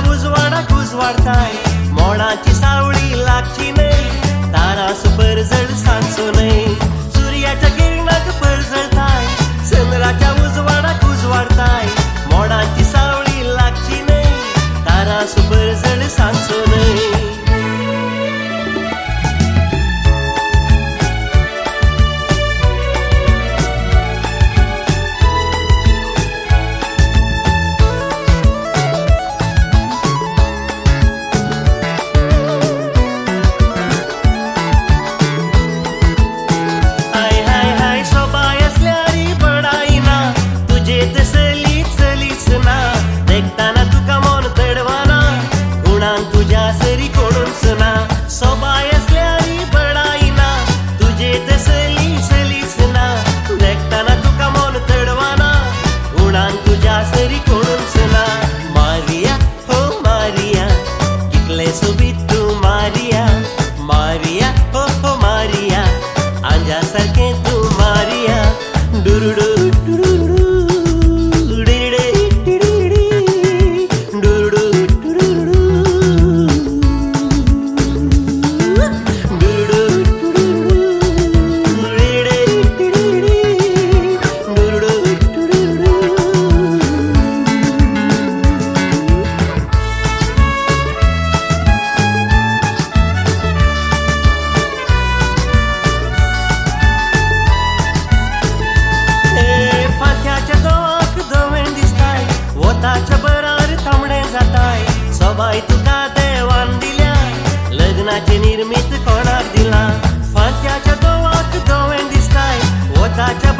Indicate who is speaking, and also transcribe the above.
Speaker 1: उजवाडाक उजवाडताय मोडाची सावळी लागची नाही तारा सुपरजड सांगचो नाही सूर्याच्या किरणाक परजळताय चंद्राच्या उजवाडाक उजवाडताय मोडाची सावळी लागची नाही तारा सुपरजड सांगचो नाही सोबाय तुका देवान दिल्या लग्नाचे निर्मित कोणाक दिला फांत्याच्या दोवाक दोवें दिसताय वताच्या